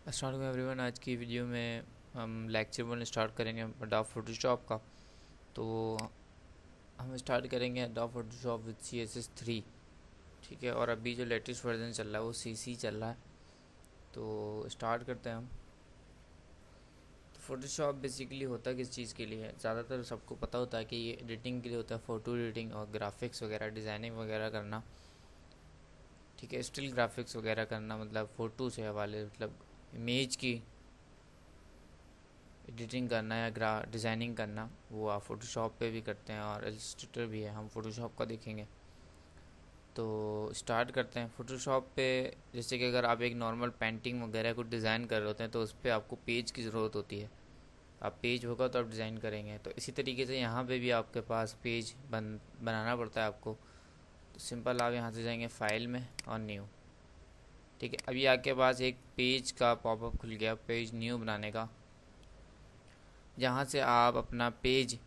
अस्सलाम वालेकुम एवरीवन। आज की वीडियो में हम लेक्चर 1 स्टार्ट करेंगे अडोब फोटोशॉप का। तो हम स्टार्ट करेंगे अडोब फोटोशॉप विद CSS3। ठीक है, और अभी जो लेटेस्ट वर्जन चल रहा है वो CC चल रहा है। तो स्टार्ट करते हैं हम। तो फोटोशॉप बेसिकली होता किस चीज़ के लिए है? ज़्यादातर सबको पता होता है कि ये एडिटिंग के लिए होता है, फ़ोटो एडिटिंग और ग्राफिक्स वगैरह, डिज़ाइनिंग वगैरह करना। ठीक है, स्टिल ग्राफिक्स वगैरह करना, मतलब फ़ोटो से हवाले, मतलब इमेज की एडिटिंग करना या डिज़ाइनिंग करना, वो आप फोटोशॉप पे भी करते हैं और इलस्ट्रेटर भी है। हम फोटोशॉप का देखेंगे। तो स्टार्ट करते हैं फोटोशॉप पे। जैसे कि अगर आप एक नॉर्मल पेंटिंग वगैरह को डिज़ाइन कर रहे होते हैं तो उस पर आपको पेज की ज़रूरत होती है। आप पेज होगा तो आप डिज़ाइन करेंगे। तो इसी तरीके से यहाँ पे भी आपके पास पेज बनाना पड़ता है आपको। तो सिंपल आप यहाँ से जाएंगे फाइल में और न्यू। ठीक है, अभी आपके पास एक पेज का पॉपअप खुल गया, पेज न्यू बनाने का, जहाँ से आप अपना पेज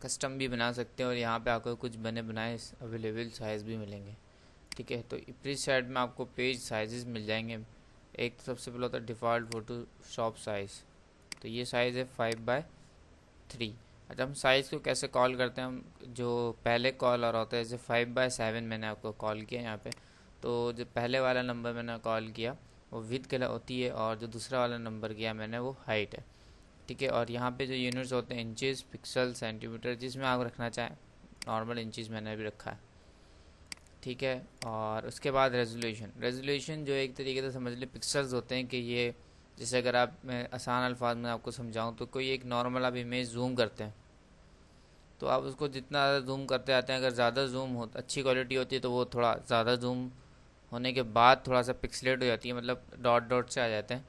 कस्टम भी बना सकते हैं और यहाँ पे आपको कुछ बने बनाए अवेलेबल साइज़ भी मिलेंगे। ठीक है, तो प्रीसेट साइड में आपको पेज साइजेस मिल जाएंगे। एक तो सबसे पहले होता है डिफ़ॉल्ट फोटोशॉप साइज़। तो ये साइज़ है 5/3। अच्छा, हम साइज़ को कैसे कॉल करते हैं? हम जो पहले कॉल और होता है, जैसे 5/7 मैंने आपको कॉल किया यहाँ पे, तो जो पहले वाला नंबर मैंने कॉल किया वो विड्थ के लिए होती है, और जो दूसरा वाला नंबर किया मैंने वो हाइट है। ठीक है, और यहाँ पे जो यूनिट्स होते हैं इंचेस, पिक्सल, सेंटीमीटर, जिसमें आप रखना चाहें। नॉर्मल इंचेस मैंने भी रखा है। ठीक है, और उसके बाद रेजोल्यूशन जो एक तरीके से समझ लें पिक्सल्स होते हैं कि ये, जैसे अगर आप, मैं आसान अल्फाज में आपको समझाऊं तो कोई एक नॉर्मल आप इमेज जूम करते हैं तो आप उसको जितना ज़्यादा जूम करते आते हैं, अगर ज़्यादा जूम हो, अच्छी क्वालिटी होती है तो वो थोड़ा ज़्यादा जूम होने के बाद थोड़ा सा पिक्सलेट हो जाती है, मतलब डॉट डॉट से आ जाते हैं।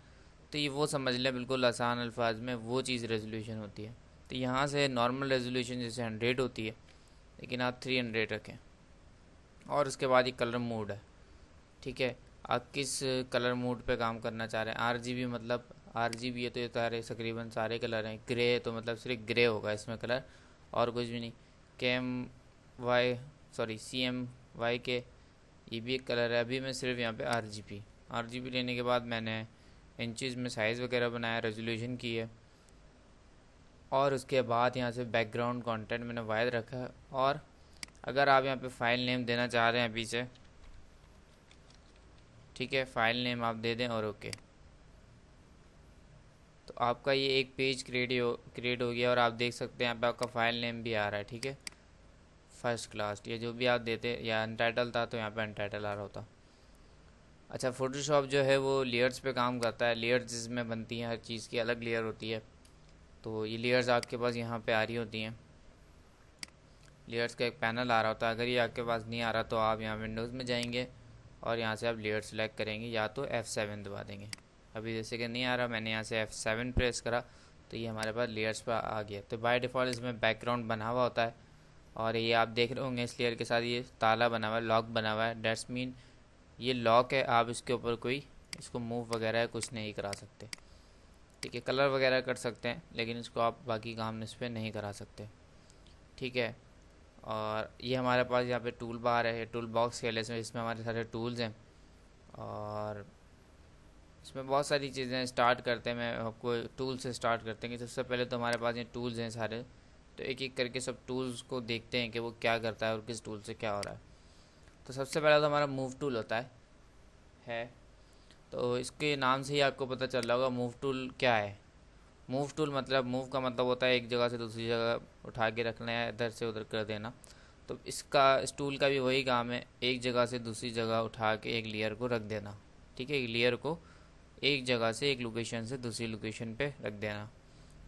तो ये वो समझ लें बिल्कुल आसान अल्फाज में, वो चीज़ रेजोल्यूशन होती है। तो यहाँ से नॉर्मल रेजोल्यूशन जैसे 100 होती है, लेकिन आप 300 रखें। और उसके बाद ये कलर मोड है। ठीक है, आप किस कलर मोड पे काम करना चाह रहे हैं? RGB, मतलब RGB है तो ये सारे तकरीबन सारे कलर हैं। ग्रे है तो मतलब सिर्फ ग्रे होगा इसमें कलर, और कुछ भी नहीं। CMYK, ये भी एक कलर है। अभी मैं सिर्फ यहाँ पे RGB लेने के बाद मैंने इंचज़ में साइज़ वगैरह बनाया, रेजोल्यूशन की है, और उसके बाद यहाँ से बैकग्राउंड कंटेंट मैंने वाइड रखा है। और अगर आप यहाँ पे फाइल नेम देना चाह रहे हैं पीछे, ठीक है, फाइल नेम आप दे दें और ओके। तो आपका ये एक पेज क्रिएट हो गया, और आप देख सकते हैं यहाँ पे आपका फाइल नेम भी आ रहा है। ठीक है, फर्स्ट क्लास, ये जो भी आप देते, या अनटाइटल था तो यहाँ पे अनटाइटल आ रहा होता। अच्छा, फोटोशॉप जो है वो लेयर्स पे काम करता है। लेयर्स जिसमें बनती हैं, हर चीज़ की अलग लेयर होती है। तो ये लेयर्स आपके पास यहाँ पे आ रही होती हैं। लेयर्स का एक पैनल आ रहा होता है। अगर ये आपके पास नहीं आ रहा तो आप यहाँ विंडोज़ में जाएंगे और यहाँ से आप लेयर सेलेक्ट करेंगे, या तो F7 दबा देंगे। अभी जैसे कि नहीं आ रहा, मैंने यहाँ से F7 प्रेस करा तो ये हमारे पास लेयर्स पर आ गया। तो बाय डिफ़ॉल्ट इसमें बैकग्राउंड बना हुआ होता है, और ये आप देख रहे होंगे इस लेयर के साथ ये ताला बना हुआ है, लॉक बना हुआ है। डेट्स मीन ये लॉक है, आप इसके ऊपर कोई इसको मूव वगैरह कुछ नहीं करा सकते। ठीक है, कलर वगैरह कर सकते हैं, लेकिन इसको आप बाकी काम इस पर नहीं करा सकते। ठीक है, और ये हमारे पास यहाँ पे टूल बार है, टूल बॉक्स कह लें, इसमें हमारे सारे टूल्स हैं, और इसमें बहुत सारी चीज़ें हैं। स्टार्ट करते हैं, मैं आपको टूल से स्टार्ट करते हैं कि सबसे पहले तो हमारे पास ये टूल्स हैं सारे। तो एक एक करके सब टूल्स को देखते हैं कि वो क्या करता है और किस टूल से क्या हो रहा है। तो सबसे पहले तो हमारा मूव टूल होता है। तो इसके नाम से ही आपको पता चल रहा होगा मूव टूल क्या है। मूव टूल मतलब, मूव का मतलब होता है एक जगह से दूसरी जगह उठा के रखना है, इधर से उधर कर देना। तो इस टूल का भी वही काम है, एक जगह से दूसरी जगह उठा के एक लेयर को रख देना। ठीक है, एक लेयर को एक जगह से, एक लोकेशन से दूसरी लोकेशन पे रख देना।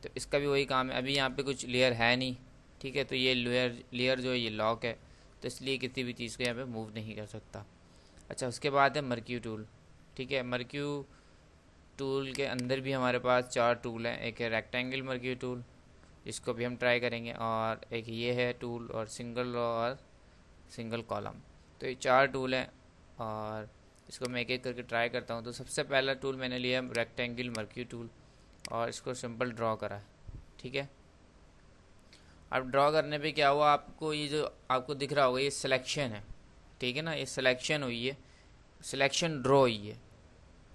तो इसका भी वही काम है। अभी यहाँ पे कुछ लेयर है नहीं। ठीक है, तो ये लेयर जो है ये लॉक है, तो इसलिए किसी भी चीज़ को यहाँ पे मूव नहीं कर सकता। अच्छा, उसके बाद है मर्क्यू टूल। ठीक है, मर्क्यू टूल के अंदर भी हमारे पास 4 टूल हैं। एक है रेक्टेंगल मर्क्यू टूल, जिसको भी हम ट्राई करेंगे, और एक ये है टूल, और सिंगल रो और सिंगल कॉलम। तो ये 4 टूल हैं, और इसको मैं एक एक करके ट्राई करता हूँ। तो सबसे पहला टूल मैंने लिया रेक्टेंगल मर्क्यू टूल, और इसको सिंपल ड्रॉ करा है। ठीक है, अब ड्रॉ करने पे क्या हुआ, आपको ये जो आपको दिख रहा होगा ये सिलेक्शन है। ठीक है ना, ये सिलेक्शन हुई है, सिलेक्शन ड्रॉ हुई है।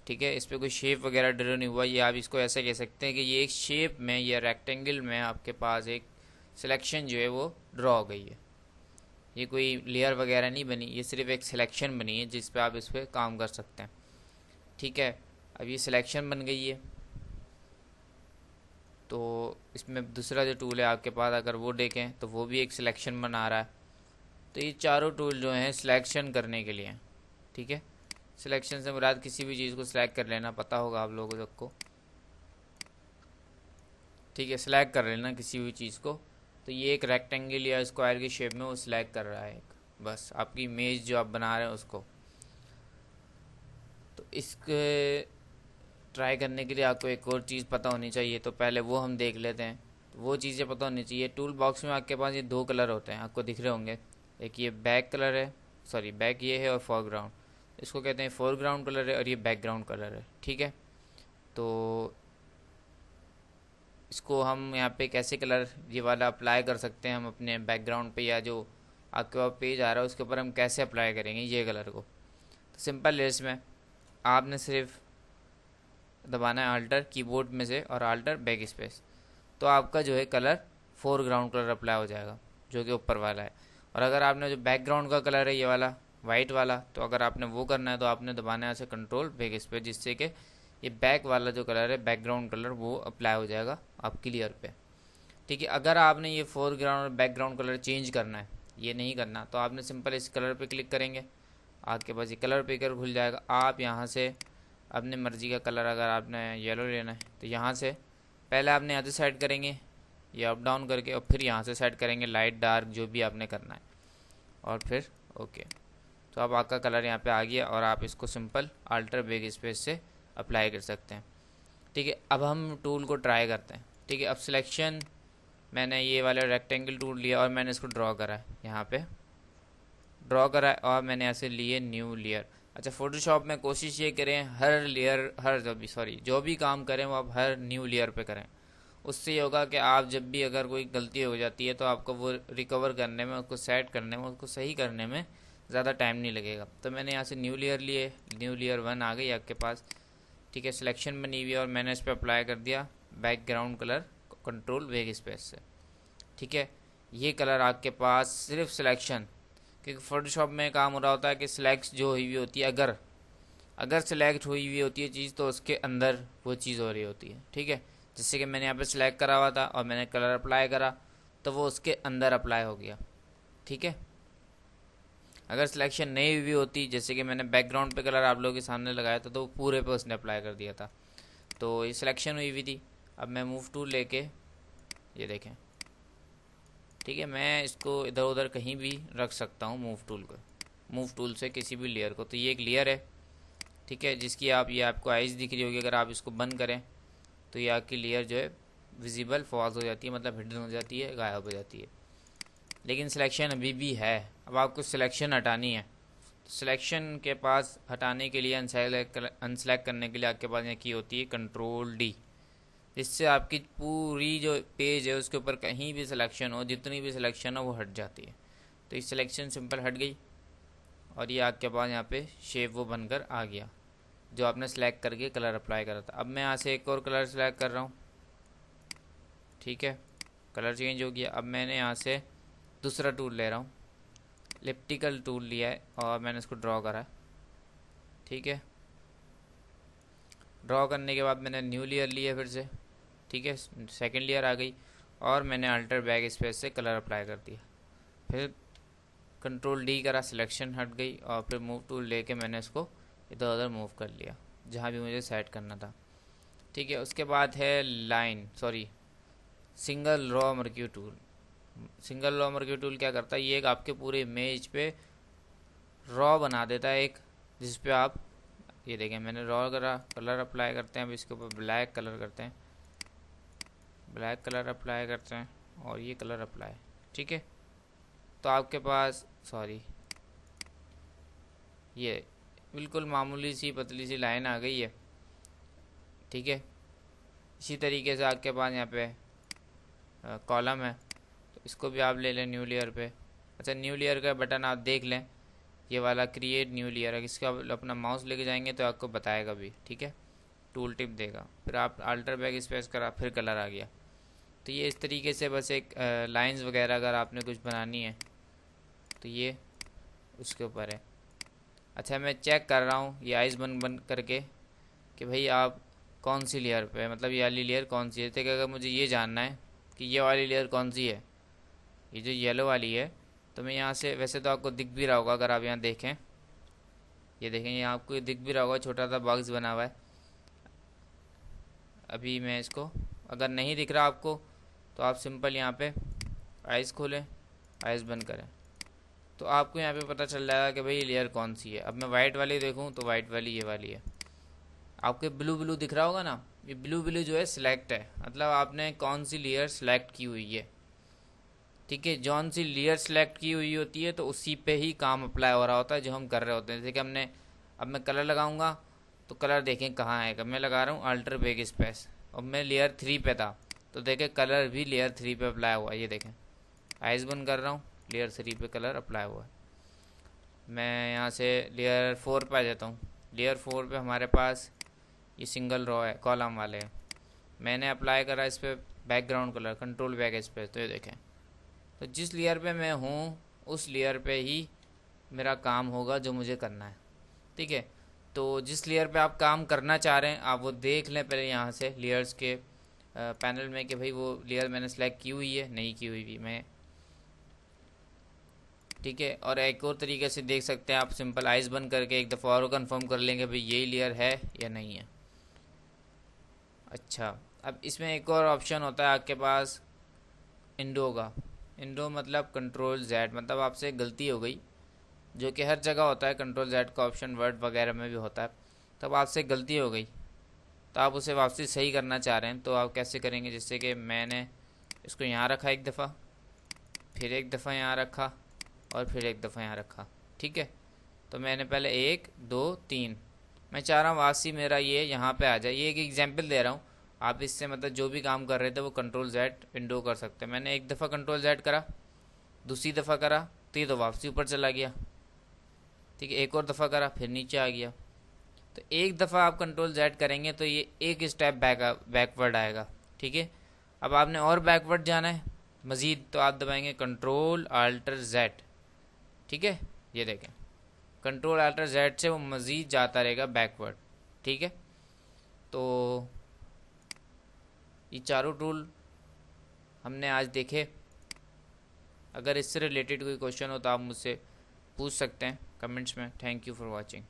ठीक है, इस पर कोई शेप वगैरह ड्रॉ नहीं हुआ। ये आप इसको ऐसे कह सकते हैं कि ये एक शेप में या रेक्टेंगल में आपके पास एक सिलेक्शन जो है वो ड्रॉ हो गई है। ये कोई लेयर वगैरह नहीं बनी, ये सिर्फ एक सिलेक्शन बनी है जिस पे आप इस पर काम कर सकते हैं। ठीक है, अब ये सिलेक्शन बन गई है। तो इसमें दूसरा जो टूल है आपके पास, अगर वो देखें तो वो भी एक सिलेक्शन बना रहा है। तो ये चारों टूल जो हैं सिलेक्शन करने के लिए हैं। ठीक है, सिलेक्शन से मुराद किसी भी चीज़ को सिलेक्ट कर लेना, पता होगा आप लोगों सबको। ठीक है, सिलेक्ट कर लेना किसी भी चीज़ को। तो ये एक रेक्टेंगल या स्क्वायर की शेप में वो सिलेक्ट कर रहा है, बस आपकी इमेज जो आप बना रहे हैं उसको। तो इसके ट्राई करने के लिए आपको एक और चीज़ पता होनी चाहिए, तो पहले वो हम देख लेते हैं। तो वो चीज़ें पता होनी चाहिए। टूल बॉक्स में आपके पास ये दो कलर होते हैं, आपको दिख रहे होंगे। एक ये बैक कलर है, सॉरी बैक ये है, और फोरग्राउंड, इसको कहते हैं फोरग्राउंड कलर है, और ये बैकग्राउंड कलर है। ठीक है, तो इसको हम यहाँ पे कैसे कलर ये वाला अप्लाई कर सकते हैं हम अपने बैकग्राउंड पे, या जो आपके पास पेज आ रहा है उसके ऊपर हम कैसे अप्लाई करेंगे ये कलर को। तो सिंपल है, इसमें आपने सिर्फ दबाना है अल्टर कीबोर्ड में से और अल्टर बैक स्पेस, तो आपका जो है कलर फोरग्राउंड कलर अप्लाई हो जाएगा जो कि ऊपर वाला है। और अगर आपने जो बैकग्राउंड का कलर है ये वाला वाइट वाला, तो अगर आपने वो करना है तो आपने दबाना है ऐसे कंट्रोल बैक स्पेस, जिससे कि ये बैक वाला जो कलर है बैकग्राउंड कलर वो अप्लाई हो जाएगा आप क्लियर पे। ठीक है, अगर आपने ये फोरग्राउंड और बैकग्राउंड कलर चेंज करना है, ये नहीं करना, तो आपने सिंपल इस कलर पे क्लिक करेंगे, आपके पास ये कलर पिकर खुल जाएगा। आप यहाँ से अपने मर्ज़ी का कलर, अगर आपने येलो लेना है तो यहाँ से पहले आपने यहाँ से सेट करेंगे, ये अप डाउन करके, और फिर यहाँ से सेट करेंगे लाइट डार्क जो भी आपने करना है, और फिर ओके। तो अब आपका कलर यहाँ पे आ गया, और आप इसको सिंपल अल्टर बैक स्पेस से अप्लाई कर सकते हैं। ठीक है, अब हम टूल को ट्राई करते हैं। ठीक है, अब सिलेक्शन मैंने ये वाला रेक्टेंगल टूल लिया और मैंने इसको ड्रॉ करा है, यहाँ पे ड्रॉ करा है, और मैंने ऐसे लिए न्यू लेयर। अच्छा, फोटोशॉप में कोशिश ये करें हर लेयर, हर जो भी काम करें वो आप हर न्यू लेयर पे करें। उससे ये होगा कि आप जब भी अगर कोई गलती हो जाती है तो आपको वो रिकवर करने में, उसको सेट करने में, उसको सही करने में ज़्यादा टाइम नहीं लगेगा। तो मैंने यहाँ से न्यू लेयर लिए, न्यू लेयर 1 आ गई आपके पास। ठीक है, सिलेक्शन बनी हुई है, और मैंने इस पर अप्लाई कर दिया background colour control back space से। ठीक है, ये कलर आपके पास सिर्फ सिलेक्शन, क्योंकि फोटोशॉप में काम हो रहा होता है कि सिलेक्ट जो हुई हुई होती है, अगर अगर सिलेक्ट हुई हुई होती है चीज़ तो उसके अंदर वो चीज़ हो रही होती है। ठीक है, जैसे कि मैंने यहाँ पे सिलेक्ट करा हुआ था और मैंने कलर अप्लाई करा, तो वो उसके अंदर अप्लाई हो गया। ठीक है, अगर सिलेक्शन नहीं हुई होती, जैसे कि मैंने बैकग्राउंड पे कलर आप लोगों के सामने लगाया था, तो वो पूरे पे उसने अप्लाई कर दिया था। तो ये सिलेक्शन हुई हुई थी। अब मैं मूव टूल लेके, ये देखें, ठीक है, मैं इसको इधर उधर कहीं भी रख सकता हूँ मूव टूल को, मूव टूल से किसी भी लेयर को। तो ये एक लेयर है, ठीक है, जिसकी ये आपको आइज़ दिख रही होगी। अगर आप इसको बंद करें तो ये आपकी लेयर जो है विजिबल फॉल्स हो जाती है, मतलब हिडन हो जाती है, गायब हो जाती है। लेकिन सिलेक्शन अभी भी है। अब आपको सिलेक्शन हटानी है, तो सिलेक्शन के पास हटाने के लिए, अनसेलेक्ट करने के लिए आपके पास यहाँ की होती है कंट्रोल डी, जिससे आपकी पूरी जो पेज है उसके ऊपर कहीं भी सिलेक्शन हो, जितनी भी सिलेक्शन हो वो हट जाती है। तो ये सिलेक्शन सिंपल हट गई, और ये आपके पास यहाँ पे शेप वो बनकर आ गया जो आपने सेलेक्ट करके कलर अप्लाई करा था। अब मैं यहाँ से एक और कलर सेलेक्ट कर रहा हूँ। ठीक है, कलर चेंज हो गया। अब मैंने यहाँ से दूसरा टूल ले रहा हूँ, इलिप्टिकल टूल लिया है, और मैंने इसको ड्रॉ करा है। ठीक है, ड्रॉ करने के बाद मैंने न्यू लेयर लिया फिर से। ठीक है, सेकंड लेयर आ गई, और मैंने अल्टर बैक स्पेस से कलर अप्लाई कर दिया। फिर कंट्रोल डी करा, सिलेक्शन हट गई, और फिर मूव टूल लेके मैंने इसको इधर उधर मूव कर लिया जहाँ भी मुझे सेट करना था। ठीक है, उसके बाद है single row mercury tool. Single row mercury tool क्या करता है, ये एक आपके पूरे इमेज पे रॉ बना देता है एक, जिस पे आप ये देखें मैंने रॉ करा, कलर अप्लाई करते हैं। अब इसके ऊपर ब्लैक कलर करते हैं, ब्लैक कलर अप्लाई करते हैं, और ये कलर अप्लाई। ठीक है, तो आपके पास ये बिल्कुल मामूली सी पतली सी लाइन आ गई है। ठीक है, इसी तरीके से आपके पास यहाँ पे कॉलम है, तो इसको भी आप ले लें न्यू लेयर पे। अच्छा, न्यू लेयर का बटन आप देख लें, ये वाला क्रिएट न्यू लेयर है, इसका अपना माउस लेके जाएंगे तो आपको बताएगा भी, ठीक है, टूल टिप देगा। फिर आप अल्टर बैक स्पेस करा, फिर कलर आ गया। तो ये इस तरीके से बस एक लाइंस वगैरह अगर आपने कुछ बनानी है तो ये उसके ऊपर है। अच्छा, मैं चेक कर रहा हूँ ये आइज़ बंद बंद करके कि भाई आप कौन सी लेयर पे, मतलब ये वाली लेयर कौन सी है। तो अगर मुझे ये जानना है कि ये वाली लेयर कौन सी है, ये जो येलो वाली है, तो मैं यहाँ से, वैसे तो आपको दिख भी रहा होगा अगर आप यहाँ देखें, ये देखें यहाँ आपको दिख भी रहा होगा, छोटा सा बॉक्स बना हुआ है। अभी मैं इसको, अगर नहीं दिख रहा आपको तो आप सिंपल यहाँ पे आइज़ खोलें, आइज़ बंद करें, तो आपको यहाँ पे पता चल जाएगा कि भाई ये लेयर कौन सी है। अब मैं वाइट वाली देखूँ तो वाइट वाली ये वाली है। आपके ब्लू ब्लू दिख रहा होगा ना, ये ब्लू ब्लू जो है सिलेक्ट है, मतलब आपने कौन सी लेयर सेलेक्ट की हुई है, ठीक है। जौन सी लेयर सेलेक्ट की हुई होती है तो उसी पे ही काम अप्लाई हो रहा होता है जो हम कर रहे होते हैं। जैसे कि हमने, अब मैं कलर लगाऊंगा तो कलर देखें कहाँ आएगा, मैं लगा रहा हूँ अल्टर बैक स्पेस, और मैं लेयर 3 पे था तो देखें कलर भी लेयर 3 पे अप्लाई हुआ है। ये देखें आइज़ बंद कर रहा हूँ, लेयर 3 पे कलर अप्लाई हुआ है। मैं यहाँ से लेयर 4 पे आ जाता हूँ। लेयर 4 पे हमारे पास ये सिंगल रो है, कॉलम वाले हैं। मैंने अप्लाई करा इस पर background colour, control back space, तो ये देखें, तो जिस लेयर पे मैं हूँ उस लेयर पे ही मेरा काम होगा जो मुझे करना है, ठीक है। तो जिस लेयर पे आप काम करना चाह रहे हैं आप वो देख लें पहले यहाँ से लेयर्स के पैनल में कि भाई वो लेयर मैंने सेलेक्ट की हुई है नहीं की हुई भी मैं, ठीक है। और एक और तरीके से देख सकते हैं आप, सिंपल आइज़ बंद करके एक दफ़ा और कंफर्म कर लेंगे भाई यही लेयर है या नहीं है। अच्छा, अब इसमें एक और ऑप्शन होता है आपके पास इंडो का। इंडो मतलब कंट्रोल जेड, मतलब आपसे गलती हो गई, जो कि हर जगह होता है, कंट्रोल जेड का ऑप्शन वर्ड वगैरह में भी होता है। तब आपसे गलती हो गई तो आप उसे वापसी सही करना चाह रहे हैं तो आप कैसे करेंगे, जैसे कि मैंने इसको यहाँ रखा एक दफ़ा, फिर एक दफ़ा यहाँ रखा, और फिर एक दफ़ा यहाँ रखा, ठीक है। तो मैंने पहले 1 2 3, मैं चाह रहा हूँ वापसी मेरा ये यहाँ पे आ जाए। ये एक एग्जांपल दे रहा हूँ, आप इससे मतलब जो भी काम कर रहे थे वो कंट्रोल जेड विंडो कर सकते हैं। मैंने एक दफ़ा कंट्रोल जेड करा, दूसरी दफ़ा करा तो ये तो वापसी ऊपर चला गया, ठीक है। एक और दफ़ा करा फिर नीचे आ गया। तो एक दफ़ा आप कंट्रोल जेड करेंगे तो ये एक स्टेप बैकवर्ड आएगा, ठीक है। अब आपने और बैकवर्ड जाना है मज़ीद तो आप दबाएंगे कंट्रोल अल्टर जेड, ठीक है। ये देखें कंट्रोल अल्टर जेड से वो मज़ीद जाता रहेगा बैकवर्ड, ठीक है। तो ये चारों टूल हमने आज देखे। अगर इससे रिलेटेड कोई क्वेश्चन हो तो आप मुझसे पूछ सकते हैं कमेंट्स में। Thank you for watching.